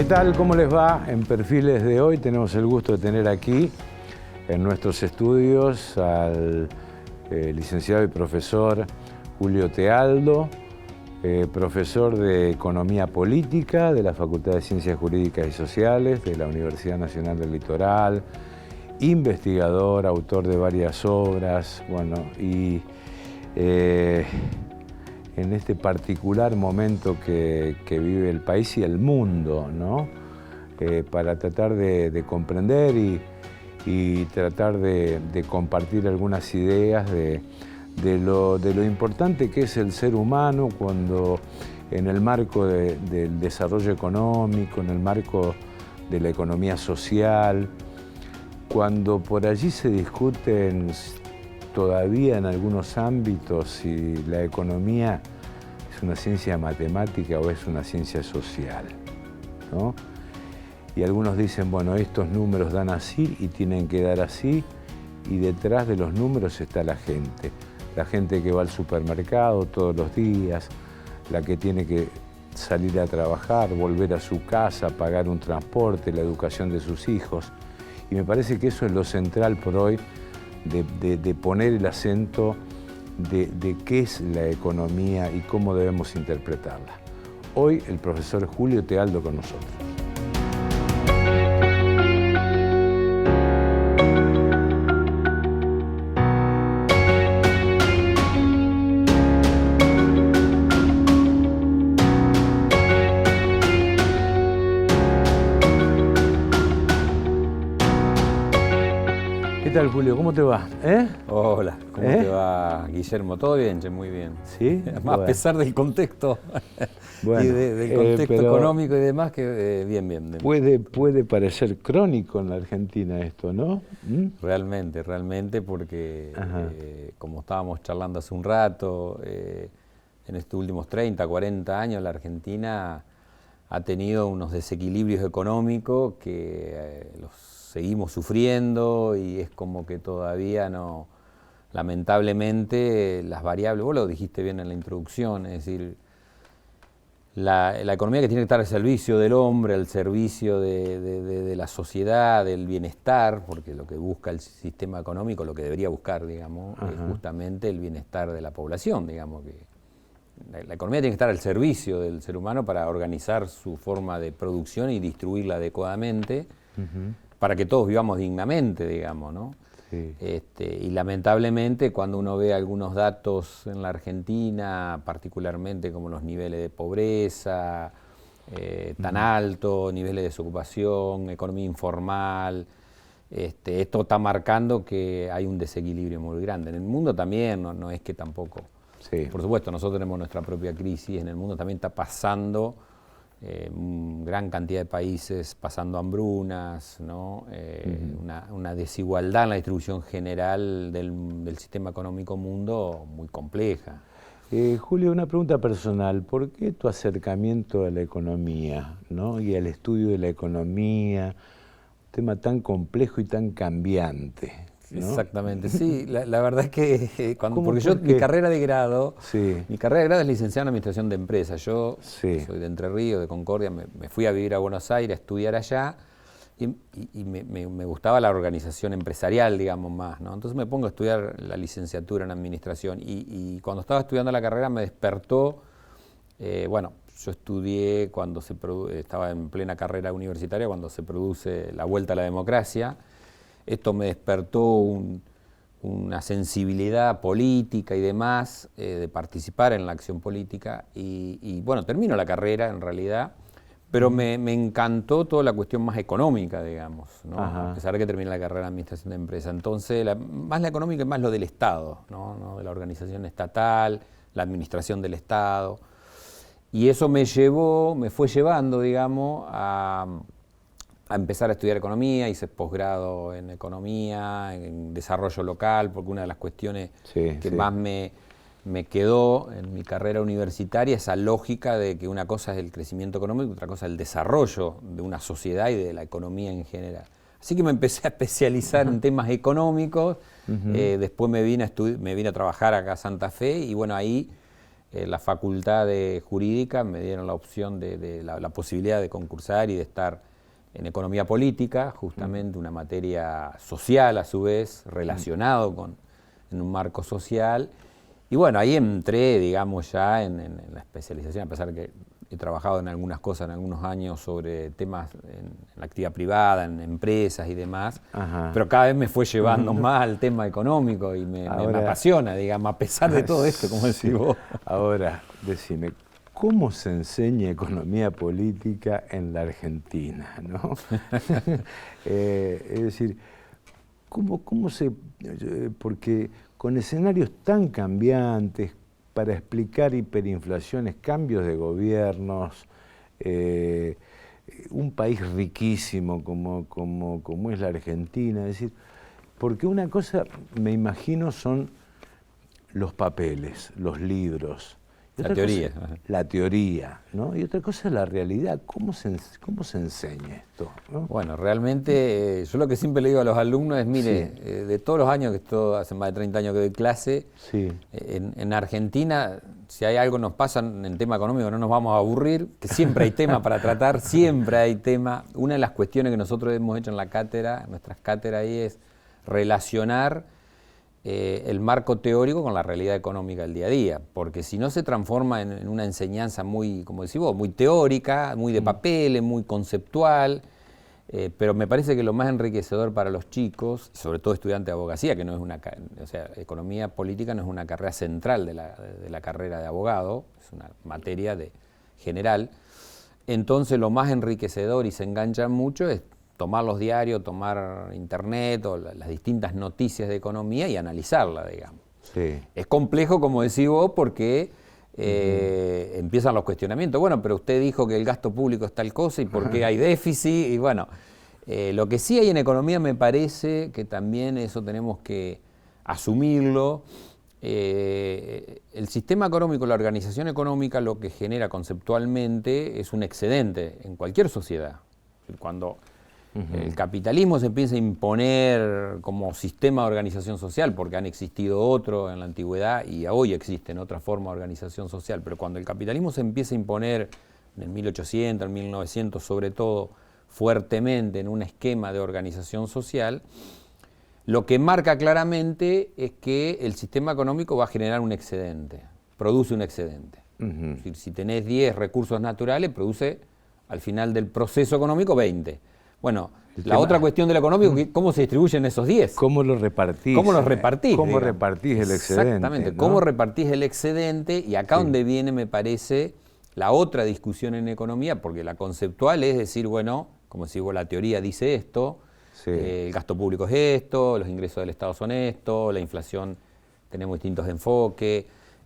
tal? ¿Cómo les va? En Perfiles de hoy tenemos el gusto de tener aquí en nuestros estudios al licenciado y profesor Julio Tealdo, profesor de Economía Política de la Facultad de Ciencias Jurídicas y Sociales de la Universidad Nacional del Litoral, investigador, autor de varias obras, bueno, y en este particular momento que vive el país y el mundo, ¿no? Para tratar de comprender y tratar de compartir algunas ideas de lo importante que es el ser humano cuando en el marco del desarrollo económico, en el marco de la economía social, cuando por allí se discuten todavía en algunos ámbitos si la economía es una ciencia matemática o es una ciencia social, ¿no? Y algunos dicen, bueno, estos números dan así y tienen que dar así, y detrás de los números está la gente que va al supermercado todos los días, la que tiene que salir a trabajar, volver a su casa, pagar un transporte, la educación de sus hijos. Y me parece que eso es lo central por hoy, de poner el acento de qué es la economía y cómo debemos interpretarla. Hoy el profesor Julio Tealdo con nosotros. ¿Qué tal, Julio? ¿Cómo te va? Hola, ¿cómo te va, Guillermo? ¿Todo bien? Che, muy bien. ¿Sí? A pesar del contexto, bueno, y del contexto económico y demás, que bien. Puede parecer crónico en la Argentina esto, ¿no? Realmente, porque como estábamos charlando hace un rato, en estos últimos 30, 40 años la Argentina ha tenido unos desequilibrios económicos que los seguimos sufriendo y es como que todavía no, lamentablemente, las variables, vos lo dijiste bien en la introducción, es decir, la economía que tiene que estar al servicio del hombre, al servicio de la sociedad, del bienestar, porque lo que busca el sistema económico, lo que debería buscar, digamos, es justamente el bienestar de la población, digamos, que la economía tiene que estar al servicio del ser humano para organizar su forma de producción y distribuirla adecuadamente, para que todos vivamos dignamente, digamos, ¿no? Sí. Y lamentablemente cuando uno ve algunos datos en la Argentina, particularmente como los niveles de pobreza tan altos, niveles de desocupación, economía informal, esto está marcando que hay un desequilibrio muy grande. En el mundo también, no es que tampoco. Sí. Por supuesto, nosotros tenemos nuestra propia crisis, en el mundo también está pasando gran cantidad de países pasando hambrunas, ¿no? Una desigualdad en la distribución general del sistema económico mundo muy compleja. Julio, una pregunta personal. ¿Por qué tu acercamiento a la economía, ¿no? Y al estudio de la economía, un tema tan complejo y tan cambiante, ¿no? Exactamente, sí, la verdad es que porque mi carrera de grado, sí. Mi carrera de grado es licenciado en Administración de Empresas. Yo sí. soy de Entre Ríos, de Concordia, me fui a vivir a Buenos Aires a estudiar allá y me gustaba la organización empresarial, digamos, más, ¿no? Entonces me pongo a estudiar la licenciatura en Administración y cuando estaba estudiando la carrera me despertó, yo estudié cuando estaba en plena carrera universitaria, cuando se produce la vuelta a la democracia. Esto me despertó una sensibilidad política y demás, de participar en la acción política y termino la carrera en realidad, pero me encantó toda la cuestión más económica, digamos, ¿no? A pesar de que terminé la carrera de Administración de Empresas. Entonces, más la económica y más lo del Estado, ¿no? De la organización estatal, la administración del Estado. Y eso me fue llevando, digamos, a empezar a estudiar economía, hice posgrado en economía, en desarrollo local, porque una de las cuestiones que más me quedó en mi carrera universitaria, esa lógica de que una cosa es el crecimiento económico y otra cosa es el desarrollo de una sociedad y de la economía en general. Así que me empecé a especializar en temas económicos, después me vine a trabajar acá a Santa Fe y bueno, ahí la facultad de jurídica me dieron la opción de la posibilidad de concursar y de estar en economía política, justamente una materia social a su vez, relacionado en un marco social. Y bueno, ahí entré, digamos, ya en la especialización, a pesar que he trabajado en algunas cosas en algunos años sobre temas en la actividad privada, en empresas y demás, pero cada vez me fue llevando más al tema económico y me apasiona, digamos, a pesar de todo esto, como decís vos. Ahora, decime, ¿cómo se enseña economía política en la Argentina, ¿no? Es decir, ¿cómo se...? Porque con escenarios tan cambiantes, para explicar hiperinflaciones, cambios de gobiernos, un país riquísimo como es la Argentina, es decir, porque una cosa, me imagino, son los papeles, los libros. La teoría. La teoría, ¿no? Y otra cosa es la realidad. ¿Cómo se enseña esto, ¿no? Bueno, realmente yo lo que siempre le digo a los alumnos es, mire, sí, de todos los años que esto, hace más de 30 años que doy clase, sí, en Argentina, si hay algo que nos pasa en el tema económico, no nos vamos a aburrir, que siempre hay tema para tratar, siempre hay tema. Una de las cuestiones que nosotros hemos hecho en la cátedra, en nuestras cátedras ahí, es relacionar el marco teórico con la realidad económica del día a día, porque si no se transforma en una enseñanza muy, como decís vos, muy teórica, muy de papeles, muy conceptual, pero me parece que lo más enriquecedor para los chicos, sobre todo estudiantes de abogacía, que no es una, o sea, economía política no es una carrera central de la carrera de abogado, es una materia general, entonces lo más enriquecedor y se enganchan mucho es tomar los diarios, tomar internet o las distintas noticias de economía y analizarla, digamos. Sí. Es complejo, como decís vos, porque empiezan los cuestionamientos. Bueno, pero usted dijo que el gasto público es tal cosa y por qué hay déficit. Y bueno, lo que sí hay en economía me parece que también eso tenemos que asumirlo. El sistema económico, la organización económica, lo que genera conceptualmente es un excedente en cualquier sociedad. Cuando el capitalismo se empieza a imponer como sistema de organización social, porque han existido otros en la antigüedad y hoy existen otras formas de organización social, pero cuando el capitalismo se empieza a imponer en el 1800, en 1900 sobre todo, fuertemente en un esquema de organización social, lo que marca claramente es que el sistema económico va a generar un excedente, produce un excedente. Es decir, si tenés 10 recursos naturales, produce al final del proceso económico 20. Bueno, la otra cuestión de lo económico es cómo se distribuyen esos 10. ¿Cómo los repartís? ¿Cómo los repartís? ¿Cómo repartís el excedente? Exactamente, ¿no? ¿Cómo repartís el excedente? Y acá donde viene, me parece, la otra discusión en economía, porque la conceptual es decir, bueno, como si la teoría dice esto, el gasto público es esto, los ingresos del Estado son esto, la inflación tenemos distintos enfoques,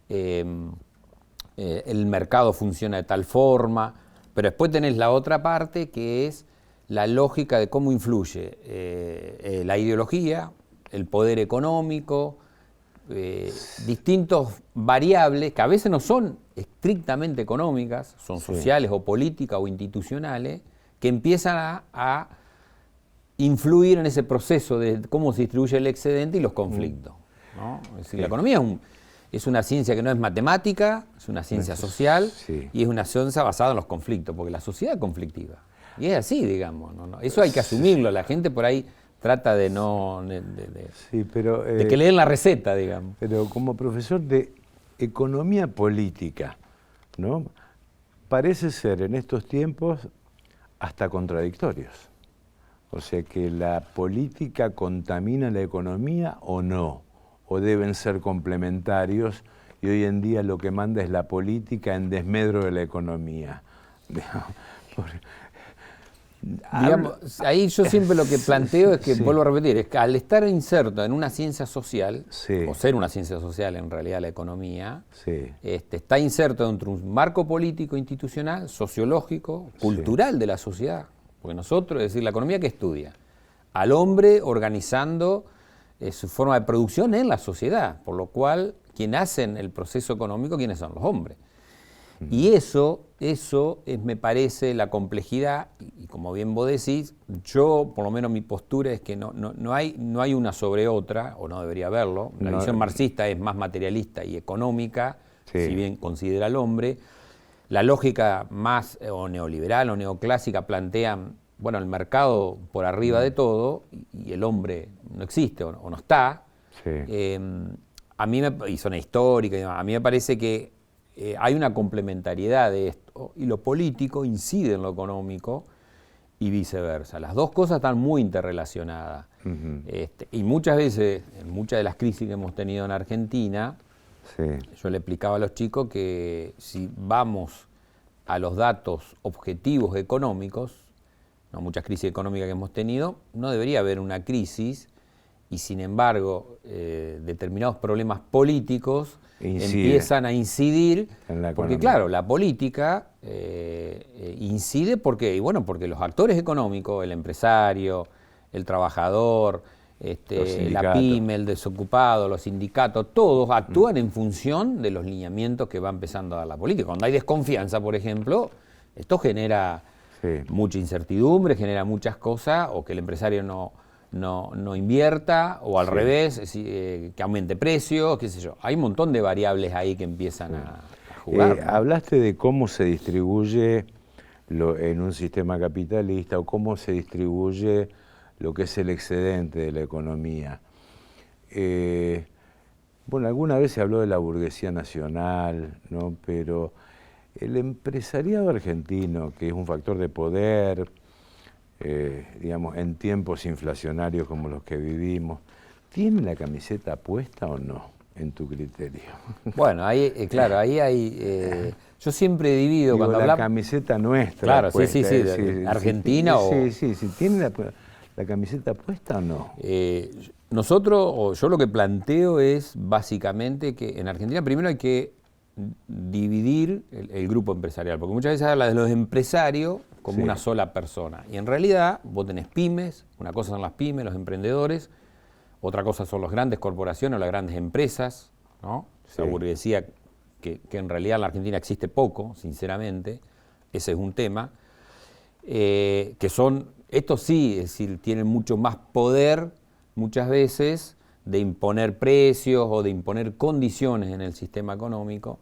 el mercado funciona de tal forma, pero después tenés la otra parte que es la lógica de cómo influye la ideología, el poder económico, distintos variables que a veces no son estrictamente económicas, son sociales o políticas o institucionales, que empiezan a influir en ese proceso de cómo se distribuye el excedente y los conflictos, ¿no? Es decir, la economía es una ciencia que no es matemática, es una ciencia social y es una ciencia basada en los conflictos, porque la sociedad es conflictiva. Y es así, digamos, ¿no? Eso hay que asumirlo, la gente por ahí trata de no... de que leen la receta, digamos. Pero como profesor de economía política, ¿no? Parece ser en estos tiempos hasta contradictorios. O sea, que la política contamina la economía o no, o deben ser complementarios, y hoy en día lo que manda es la política en desmedro de la economía. Digamos, ahí yo siempre lo que planteo es que, vuelvo a repetir, es que al estar inserto en una ciencia social, o ser una ciencia social en realidad la economía, está inserto dentro de un marco político, institucional, sociológico, cultural de la sociedad. Porque nosotros, es decir, la economía que estudia al hombre organizando su forma de producción en la sociedad, por lo cual quienes hacen el proceso económico, ¿quiénes son? Los hombres. Y eso es, me parece, la complejidad, y como bien vos decís, yo, por lo menos mi postura es que no hay una sobre otra, o no debería haberlo. La visión marxista es más materialista y económica, Sí. si bien considera al hombre. La lógica más o neoliberal o neoclásica plantean, bueno, el mercado por arriba de todo y el hombre no existe o no está. Sí. A mí y zona histórica, y demás, a mí me parece que hay una complementariedad de esto y lo político incide en lo económico y viceversa. Las dos cosas están muy interrelacionadas. Y muchas veces, en muchas de las crisis que hemos tenido en Argentina, Sí. yo le explicaba a los chicos que si vamos a los datos objetivos económicos, ¿no? Muchas crisis económicas que hemos tenido, no debería haber una crisis y sin embargo determinados problemas políticos empiezan a incidir, porque claro, la política incide porque, y bueno, porque los actores económicos, el empresario, el trabajador, la pyme, el desocupado, los sindicatos, todos actúan en función de los lineamientos que va empezando a dar la política. Cuando hay desconfianza, por ejemplo, esto genera mucha incertidumbre, genera muchas cosas, o que el empresario no invierta, o al revés, que aumente precios, qué sé yo. Hay un montón de variables ahí que empiezan a jugar, ¿no? Hablaste de cómo se distribuye en un sistema capitalista o cómo se distribuye lo que es el excedente de la economía. Bueno, alguna vez se habló de la burguesía nacional, ¿no? Pero el empresariado argentino, que es un factor de poder, digamos, en tiempos inflacionarios como los que vivimos, ¿tiene la camiseta puesta o no, en tu criterio? Bueno, ahí, claro, ahí hay... yo siempre divido cuando la hablamos... camiseta nuestra. Claro, puesta, sí, Argentina o... Sí, ¿tiene la camiseta puesta o no? Nosotros, o yo lo que planteo es básicamente que en Argentina primero hay que dividir el grupo empresarial, porque muchas veces se habla de los empresarios como una sola persona, y en realidad vos tenés pymes, una cosa son las pymes, los emprendedores, otra cosa son las grandes corporaciones o las grandes empresas, ¿no? Esa burguesía que en realidad en la Argentina existe poco, sinceramente, ese es un tema, que son, estos sí, es decir, tienen mucho más poder muchas veces de imponer precios o de imponer condiciones en el sistema económico.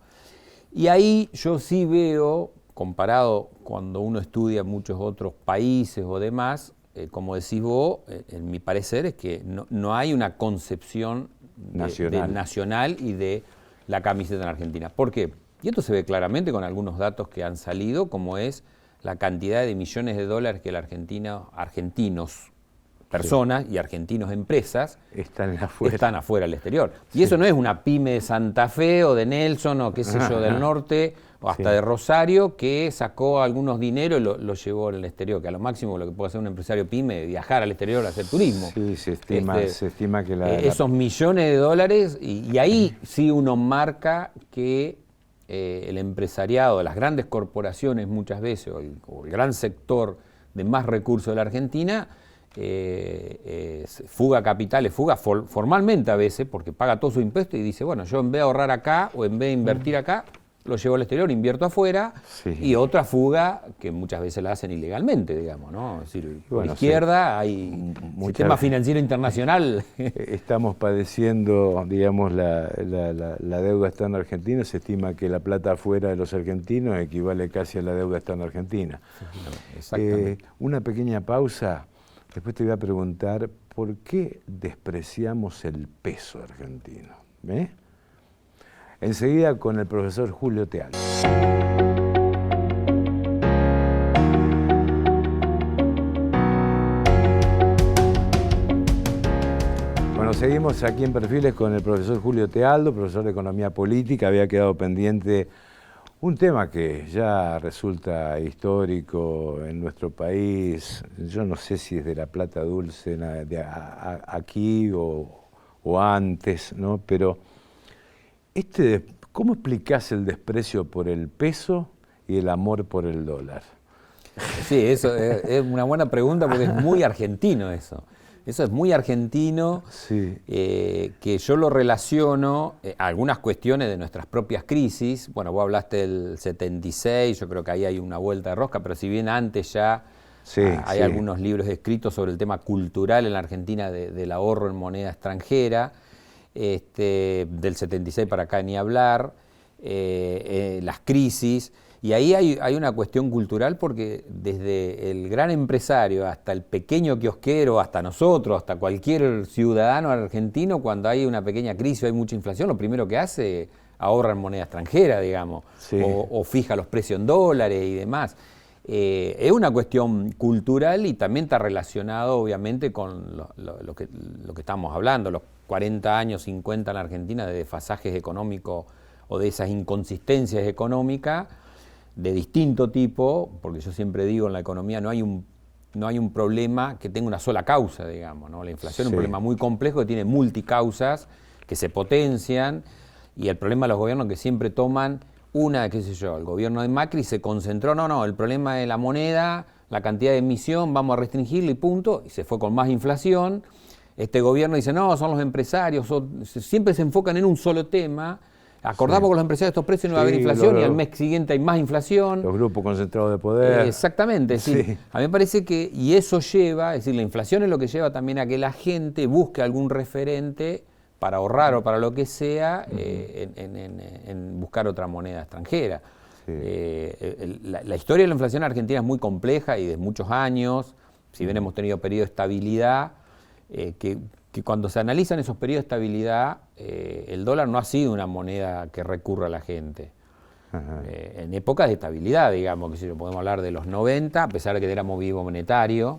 Y ahí yo sí veo, comparado cuando uno estudia muchos otros países o demás, como decís vos, en mi parecer es que no hay una concepción nacional y de la camiseta en Argentina. ¿Por qué? Y esto se ve claramente con algunos datos que han salido, como es la cantidad de millones de dólares que argentinos, personas y argentinos empresas están afuera al exterior. Y eso no es una pyme de Santa Fe o de Nelson o qué sé yo del norte o hasta de Rosario que sacó algunos dineros y lo llevó al exterior, que a lo máximo lo que puede hacer un empresario pyme es viajar al exterior a hacer turismo. Sí, se estima que esos millones de dólares, y ahí sí uno marca que el empresariado de las grandes corporaciones muchas veces o el gran sector de más recursos de la Argentina fuga capitales, fuga formalmente a veces, porque paga todo su impuesto y dice, bueno, yo en vez de ahorrar acá o en vez de invertir acá, lo llevo al exterior, invierto afuera, y otra fuga que muchas veces la hacen ilegalmente, digamos, ¿no? Es decir, por la izquierda hay sistema financiero internacional. Estamos padeciendo, digamos, la deuda externa argentina. Se estima que la plata afuera de los argentinos equivale casi a la deuda externa argentina. Exactamente. Una pequeña pausa. Después te voy a preguntar por qué despreciamos el peso argentino. Enseguida con el profesor Julio Tealdo. Bueno, seguimos aquí en Perfiles con el profesor Julio Tealdo, profesor de Economía Política. Había quedado pendiente un tema que ya resulta histórico en nuestro país. Yo no sé si es de la plata dulce aquí o antes, ¿no? Pero ¿cómo explicás el desprecio por el peso y el amor por el dólar? Sí, eso es una buena pregunta porque es muy argentino eso. Eso es muy argentino, que yo lo relaciono a algunas cuestiones de nuestras propias crisis. Bueno, vos hablaste del 76, yo creo que ahí hay una vuelta de rosca, pero si bien antes ya hay algunos libros escritos sobre el tema cultural en la Argentina del ahorro en moneda extranjera, del 76 para acá ni hablar. las crisis. Y ahí hay una cuestión cultural porque desde el gran empresario hasta el pequeño kiosquero, hasta nosotros, hasta cualquier ciudadano argentino, cuando hay una pequeña crisis o hay mucha inflación, lo primero que hace es ahorrar en moneda extranjera, digamos, sí. o fija los precios en dólares y demás. Es una cuestión cultural y también está relacionado obviamente con lo que estamos hablando, los 40 años, 50 en la Argentina de desfasajes económicos o de esas inconsistencias económicas de distinto tipo, porque yo siempre digo en la economía no hay un problema que tenga una sola causa, digamos, ¿no? La inflación es un problema muy complejo que tiene multicausas que se potencian y el problema de los gobiernos que siempre toman qué sé yo, el gobierno de Macri se concentró, no, el problema de la moneda, la cantidad de emisión, vamos a restringirlo y punto, y se fue con más inflación. Este gobierno dice, no, son los empresarios, siempre se enfocan en un solo tema. Acordamos con los empresarios estos precios, no va a haber inflación y al mes siguiente hay más inflación. Los grupos concentrados de poder. Exactamente, es decir, a mí me parece que, y eso lleva, es decir, la inflación es lo que lleva también a que la gente busque algún referente para ahorrar o para lo que sea, en buscar otra moneda extranjera. Sí. La historia de la inflación argentina es muy compleja y de muchos años, si bien hemos tenido periodos de estabilidad, que cuando se analizan esos periodos de estabilidad, el dólar no ha sido una moneda que recurra a la gente. En épocas de estabilidad, digamos, que si podemos hablar de los 90, a pesar de que éramos vivo monetario,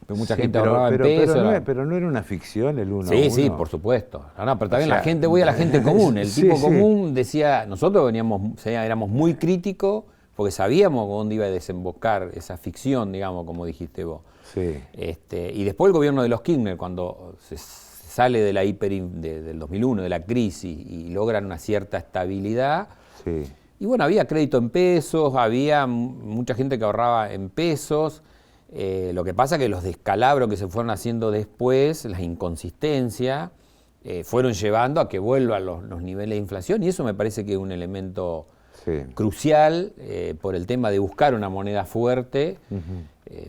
pero mucha gente ahorraba en pesos. Pero no era una ficción el 1 a 1. Sí, por supuesto. No, pero también la gente, voy a la gente común. El tipo común decía, nosotros éramos muy críticos porque sabíamos dónde iba a desembocar esa ficción, digamos, como dijiste vos. Sí. Y después el gobierno de los Kirchner, cuando se sale de la del 2001, de la crisis, y logran una cierta estabilidad. Sí. Y bueno, había crédito en pesos, había mucha gente que ahorraba en pesos. Lo que pasa es que los descalabros que se fueron haciendo después, las inconsistencias, fueron llevando a que vuelvan los niveles de inflación, y eso me parece que es un elemento crucial por el tema de buscar una moneda fuerte.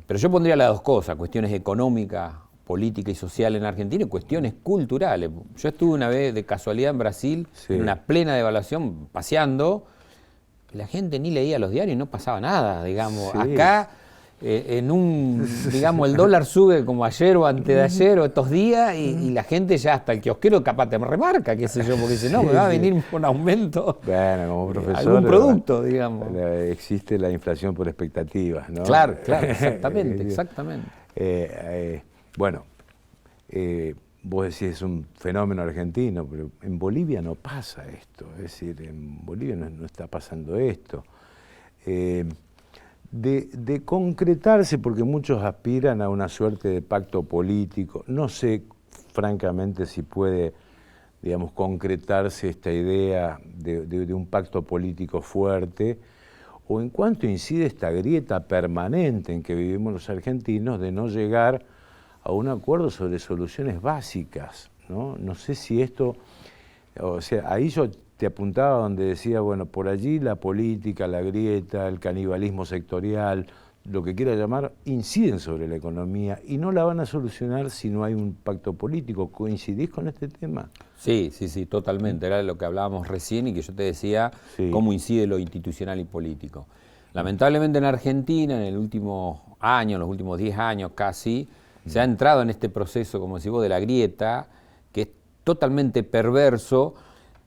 Pero yo pondría las dos cosas, cuestiones económicas, política y social en Argentina y cuestiones culturales. Yo estuve una vez de casualidad en Brasil, en una plena devaluación, paseando, y la gente ni leía los diarios y no pasaba nada, digamos. Acá, digamos, el dólar sube como ayer o antes de ayer o estos días y la gente ya hasta el kiosquero capaz te remarca, qué sé yo, porque dice, no, me va a venir un aumento. Bueno, como profesor, algún producto, digamos. Existe la inflación por expectativas, ¿no? Claro, exactamente. Bueno, vos decís es un fenómeno argentino, pero en Bolivia no pasa esto, es decir, en Bolivia no está pasando esto. De concretarse, porque muchos aspiran a una suerte de pacto político, no sé francamente si puede, digamos, concretarse esta idea de un pacto político fuerte, o en cuánto incide esta grieta permanente en que vivimos los argentinos de no llegar a un acuerdo sobre soluciones básicas, ¿no? No sé si esto, o sea, ahí yo te apuntaba donde decía, bueno, por allí la política, la grieta, el canibalismo sectorial, lo que quiera llamar, inciden sobre la economía y no la van a solucionar si no hay un pacto político. ¿Coincidís con este tema? Sí, totalmente. Era lo que hablábamos recién y que yo te decía cómo incide lo institucional y político. Lamentablemente en Argentina, en el último año, los últimos 10 años casi, se ha entrado en este proceso, como decís vos, de la grieta, que es totalmente perverso.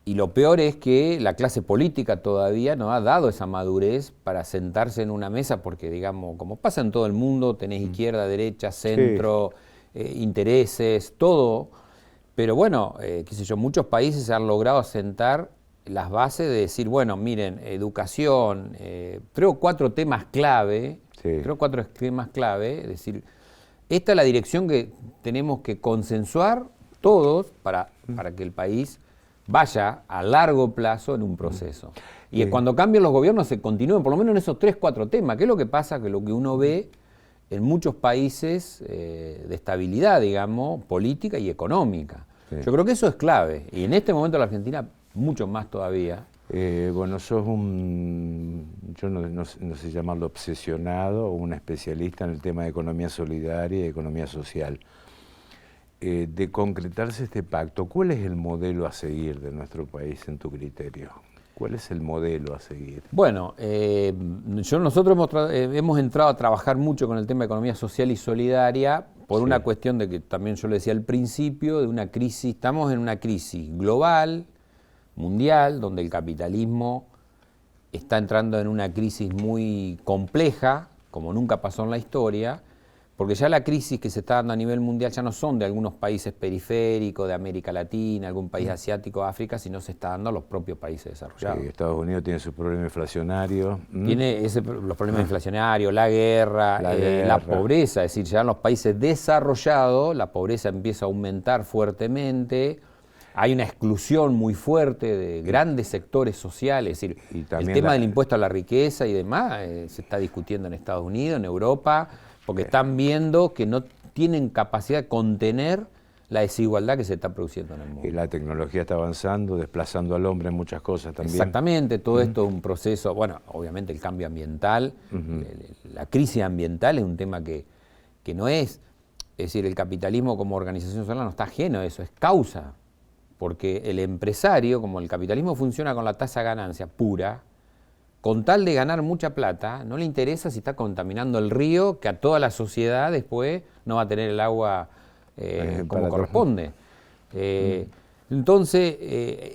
Y lo peor es que la clase política todavía no ha dado esa madurez para sentarse en una mesa, porque, digamos, como pasa en todo el mundo, tenés izquierda, derecha, centro, intereses, todo. Pero bueno, qué sé yo, muchos países se han logrado sentar las bases de decir, bueno, miren, educación, 3 o 4 temas clave, es decir, esta es la dirección que tenemos que consensuar todos para que el país vaya a largo plazo en un proceso. Y cuando cambien los gobiernos se continúen, por lo menos en esos 3 o 4 temas. ¿Qué es lo que pasa? Que lo que uno ve en muchos países de estabilidad, digamos, política y económica. Yo creo que eso es clave. Y en este momento en la Argentina, mucho más todavía. Bueno, sos yo no sé llamarlo obsesionado o un especialista en el tema de economía solidaria y economía social. De concretarse este pacto, ¿cuál es el modelo a seguir de nuestro país en tu criterio? ¿Cuál es el modelo a seguir? Bueno, nosotros hemos entrado a trabajar mucho con el tema de economía social y solidaria por una cuestión de que también yo lo decía al principio, de una crisis, estamos en una crisis global, mundial, donde el capitalismo está entrando en una crisis muy compleja, como nunca pasó en la historia, porque ya la crisis que se está dando a nivel mundial ya no son de algunos países periféricos, de América Latina, algún país asiático, África, sino se está dando a los propios países desarrollados. Sí, Estados Unidos tiene su problema inflacionario. Tiene los problemas inflacionarios, la guerra, la pobreza, es decir, ya en los países desarrollados la pobreza empieza a aumentar fuertemente, hay una exclusión muy fuerte de grandes sectores sociales, es decir, el tema del impuesto a la riqueza y demás se está discutiendo en Estados Unidos, en Europa, porque están viendo que no tienen capacidad de contener la desigualdad que se está produciendo en el mundo. Y la tecnología está avanzando, desplazando al hombre en muchas cosas también. Exactamente, todo esto es un proceso, bueno, obviamente el cambio ambiental, la crisis ambiental es un tema que no es decir, el capitalismo como organización social no está ajeno a eso, es causa, porque el empresario, como el capitalismo funciona con la tasa de ganancia pura, con tal de ganar mucha plata, no le interesa si está contaminando el río, que a toda la sociedad después no va a tener el agua como corresponde. Entonces,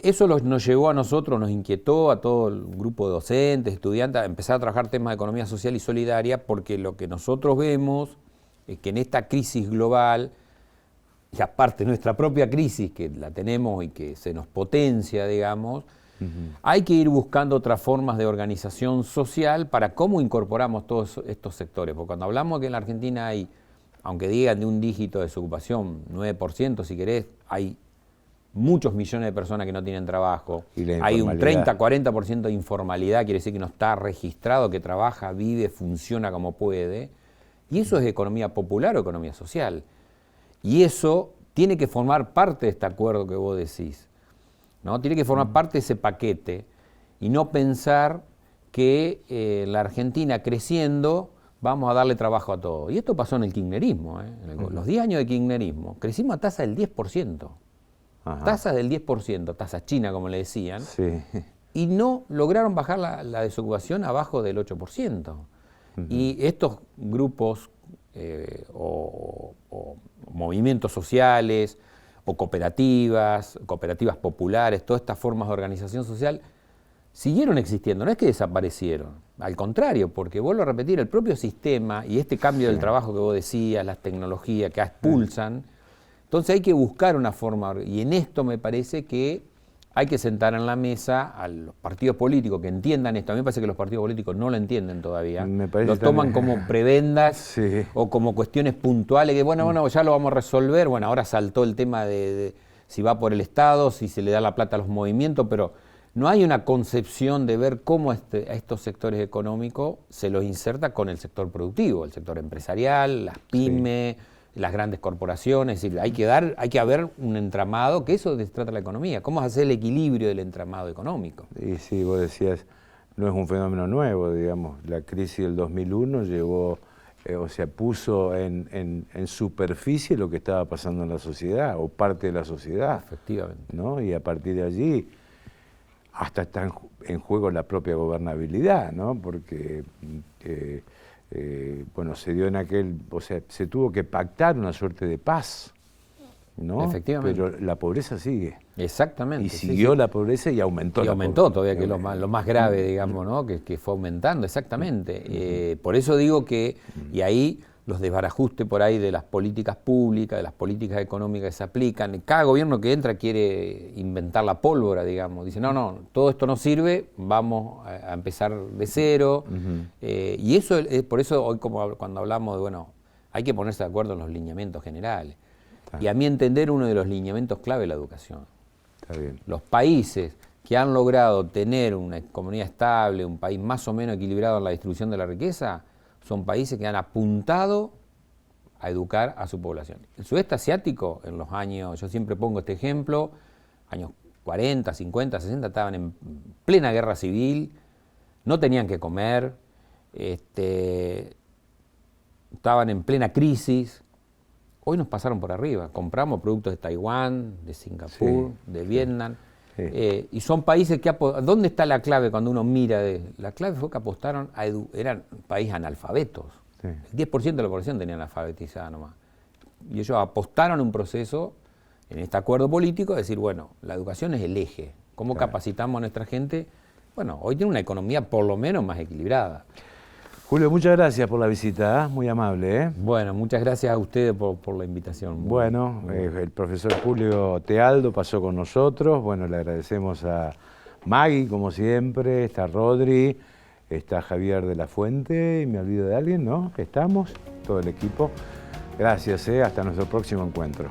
eso nos llevó a nosotros, nos inquietó a todo el grupo de docentes, estudiantes, a empezar a trabajar temas de economía social y solidaria, porque lo que nosotros vemos es que en esta crisis global, y aparte nuestra propia crisis, que la tenemos y que se nos potencia, digamos, hay que ir buscando otras formas de organización social para cómo incorporamos todos estos sectores. Porque cuando hablamos que en la Argentina hay, aunque digan de un dígito de desocupación, 9% si querés, hay muchos millones de personas que no tienen trabajo. Hay un 30-40% de informalidad, quiere decir que no está registrado, que trabaja, vive, funciona como puede. Y eso es economía popular o economía social. Y eso tiene que formar parte de este acuerdo que vos decís, ¿no? Tiene que formar parte de ese paquete y no pensar que la Argentina creciendo vamos a darle trabajo a todos. Y esto pasó en el kirchnerismo, en los 10 años de kirchnerismo, crecimos a tasa del 10%. Tasas del 10%, tasa china como le decían, y no lograron bajar la desocupación abajo del 8%. Y estos grupos o movimientos sociales o cooperativas populares, todas estas formas de organización social, siguieron existiendo, no es que desaparecieron, al contrario, porque vuelvo a repetir, el propio sistema y este cambio del trabajo que vos decías, las tecnologías que expulsan, entonces hay que buscar una forma, y en esto me parece que hay que sentar en la mesa a los partidos políticos que entiendan esto. A mí me parece que los partidos políticos no lo entienden todavía. Lo toman como prebendas o como cuestiones puntuales, que bueno, ya lo vamos a resolver. Bueno, ahora saltó el tema de si va por el Estado, si se le da la plata a los movimientos, pero no hay una concepción de ver cómo a estos sectores económicos se los inserta con el sector productivo, el sector empresarial, las pymes, las grandes corporaciones. Es decir, hay que haber un entramado, que eso se trata la economía, cómo hacer el equilibrio del entramado económico. Y sí, vos decías, no es un fenómeno nuevo, digamos, la crisis del 2001 llevó, puso en superficie lo que estaba pasando en la sociedad, o parte de la sociedad. Efectivamente. ¿No? Y a partir de allí, hasta está en juego la propia gobernabilidad, ¿no? Porque se dio se tuvo que pactar una suerte de paz, ¿no? Efectivamente. Pero la pobreza sigue. Exactamente. Y siguió la pobreza y aumentó. Y aumentó todavía, que es lo más grave, digamos, ¿no? Que fue aumentando, exactamente. Por eso digo que, y ahí los desbarajustes por ahí de las políticas públicas, de las políticas económicas que se aplican, cada gobierno que entra quiere inventar la pólvora, digamos. Dice, no, todo esto no sirve, vamos a empezar de cero. Y eso es por eso hoy, como cuando hablamos de, bueno, hay que ponerse de acuerdo en los lineamientos generales. Y a mi entender, uno de los lineamientos clave es la educación. Está bien. Los países que han logrado tener una economía estable, un país más o menos equilibrado en la distribución de la riqueza, son países que han apuntado a educar a su población. El sudeste asiático, en los años, yo siempre pongo este ejemplo, años 40, 50, 60, estaban en plena guerra civil, no tenían que comer, estaban en plena crisis. Hoy nos pasaron por arriba, compramos productos de Taiwán, de Singapur, de Vietnam. Sí. Y son países que... ¿Dónde está la clave cuando uno mira? La clave fue que apostaron eran países analfabetos. Sí. El 10% de la población tenían alfabetizada nomás. Y ellos apostaron un proceso en este acuerdo político de decir, bueno, la educación es el eje. ¿Cómo capacitamos a nuestra gente? Bueno, hoy tiene una economía por lo menos más equilibrada. Julio, muchas gracias por la visita, muy amable. Bueno, muchas gracias a ustedes por la invitación. Bueno, el profesor Julio Tealdo pasó con nosotros. Bueno, le agradecemos a Maggie, como siempre, está Rodri, está Javier de la Fuente, y me olvido de alguien, ¿no? Estamos, todo el equipo. Gracias, hasta nuestro próximo encuentro.